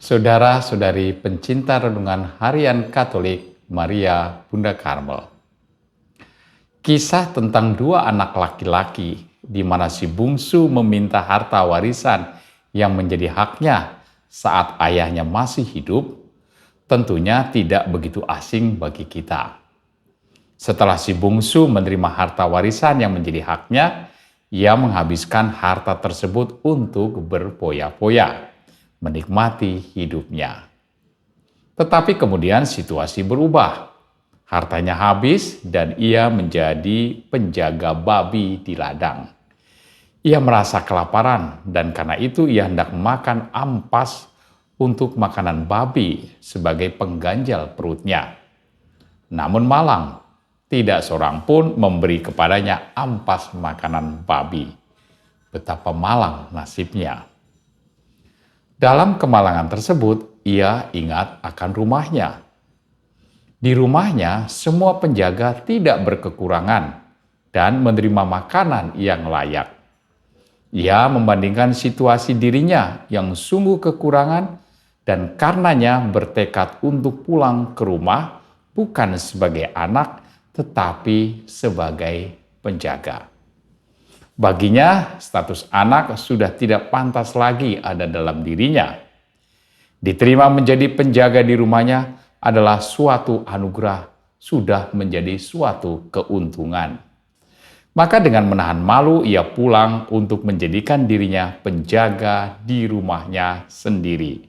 Saudara-saudari pencinta renungan harian Katolik, Maria Bunda Karmel. Kisah tentang dua anak laki-laki di mana si bungsu meminta harta warisan yang menjadi haknya saat ayahnya masih hidup, tentunya tidak begitu asing bagi kita. Setelah si bungsu menerima harta warisan yang menjadi haknya, ia menghabiskan harta tersebut untuk berpoya-poya, menikmati hidupnya. Tetapi kemudian situasi berubah. Hartanya habis dan ia menjadi penjaga babi di ladang. Ia merasa kelaparan dan karena itu ia hendak makan ampas untuk makanan babi sebagai pengganjal perutnya. Namun malang, tidak seorang pun memberi kepadanya ampas makanan babi. Betapa malang nasibnya. Dalam kemalangan tersebut, ia ingat akan rumahnya. Di rumahnya, semua penjaga tidak berkekurangan dan menerima makanan yang layak. Ia membandingkan situasi dirinya yang sungguh kekurangan dan karenanya bertekad untuk pulang ke rumah bukan sebagai anak, tetapi sebagai penjaga. Baginya, status anak sudah tidak pantas lagi ada dalam dirinya. Diterima menjadi penjaga di rumahnya adalah suatu anugerah, sudah menjadi suatu keuntungan. Maka dengan menahan malu, ia pulang untuk menjadikan dirinya penjaga di rumahnya sendiri.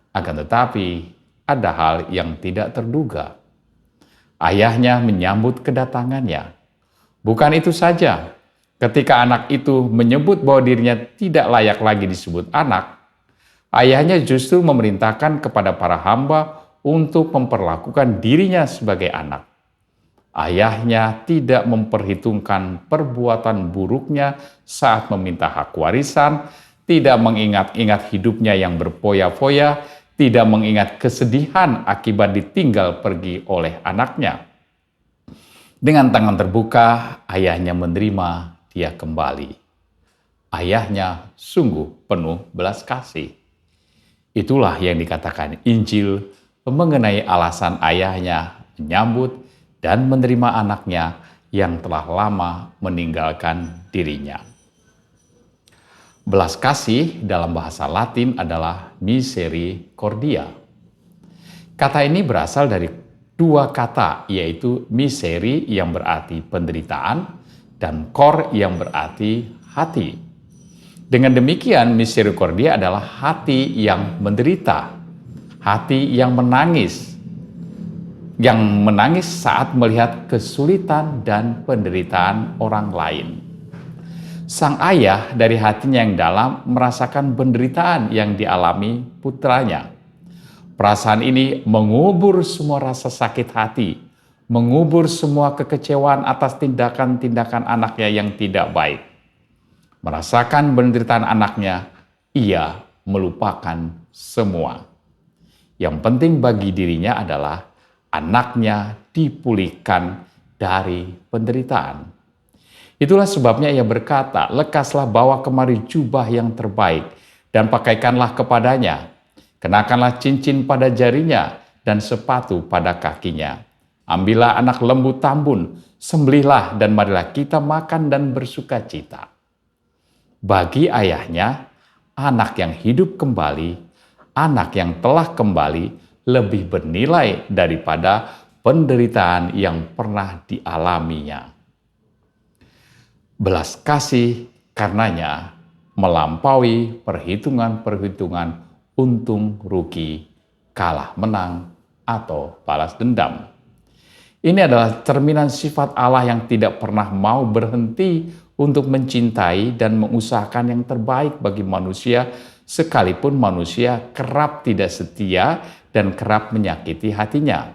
Akan tetapi, ada hal yang tidak terduga. Ayahnya menyambut kedatangannya. Bukan itu saja. Ketika anak itu menyebut bahwa dirinya tidak layak lagi disebut anak, ayahnya justru memerintahkan kepada para hamba untuk memperlakukan dirinya sebagai anak. Ayahnya tidak memperhitungkan perbuatan buruknya saat meminta hak warisan, tidak mengingat-ingat hidupnya yang berpoya-poya, tidak mengingat kesedihan akibat ditinggal pergi oleh anaknya. Dengan tangan terbuka, ayahnya menerima dia kembali. Ayahnya sungguh penuh belas kasih. Itulah yang dikatakan Injil mengenai alasan ayahnya menyambut dan menerima anaknya yang telah lama meninggalkan dirinya. Belas kasih dalam bahasa Latin adalah misericordia. Kata ini berasal dari dua kata, yaitu miseri yang berarti penderitaan dan cor yang berarti hati. Dengan demikian, misericordia adalah hati yang menderita, hati yang menangis saat melihat kesulitan dan penderitaan orang lain. Sang ayah dari hatinya yang dalam merasakan penderitaan yang dialami putranya. Perasaan ini mengubur semua rasa sakit hati, mengubur semua kekecewaan atas tindakan-tindakan anaknya yang tidak baik. Merasakan penderitaan anaknya, ia melupakan semua. Yang penting bagi dirinya adalah anaknya dipulihkan dari penderitaan. Itulah sebabnya ia berkata, lekaslah bawa kemari jubah yang terbaik dan pakaikanlah kepadanya. Kenakanlah cincin pada jarinya dan sepatu pada kakinya. Ambillah anak lembu tambun, sembelihlah dan marilah kita makan dan bersuka cita. Bagi ayahnya, anak yang hidup kembali, anak yang telah kembali lebih bernilai daripada penderitaan yang pernah dialaminya. Belas kasih karenanya melampaui perhitungan-perhitungan untung rugi, kalah menang, atau balas dendam. Ini adalah cerminan sifat Allah yang tidak pernah mau berhenti untuk mencintai dan mengusahakan yang terbaik bagi manusia, sekalipun manusia kerap tidak setia dan kerap menyakiti hatinya.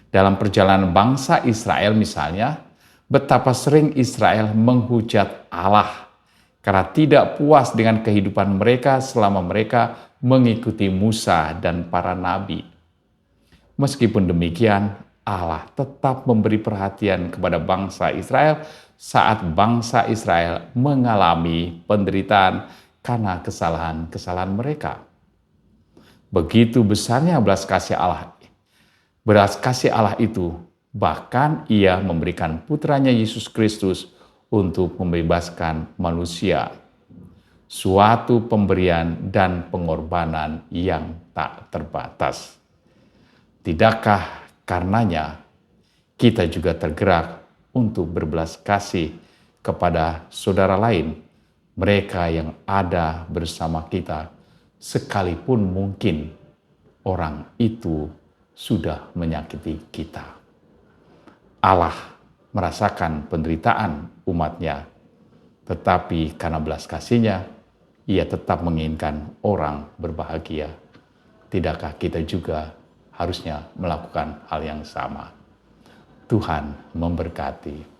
Dalam perjalanan bangsa Israel misalnya, betapa sering Israel menghujat Allah karena tidak puas dengan kehidupan mereka selama mereka mengikuti Musa dan para nabi. Meskipun demikian, Allah tetap memberi perhatian kepada bangsa Israel saat bangsa Israel mengalami penderitaan karena kesalahan-kesalahan mereka. Begitu besarnya belas kasih Allah. Belas kasih Allah itu, bahkan Ia memberikan putranya Yesus Kristus untuk membebaskan manusia. Suatu pemberian dan pengorbanan yang tak terbatas. Tidakkah karenanya kita juga tergerak untuk berbelas kasih kepada saudara lain, mereka yang ada bersama kita, sekalipun mungkin orang itu sudah menyakiti kita. Allah merasakan penderitaan umatnya, tetapi karena belas kasih-Nya, Ia tetap menginginkan orang berbahagia. Tidakkah kita juga harusnya melakukan hal yang sama? Tuhan memberkati.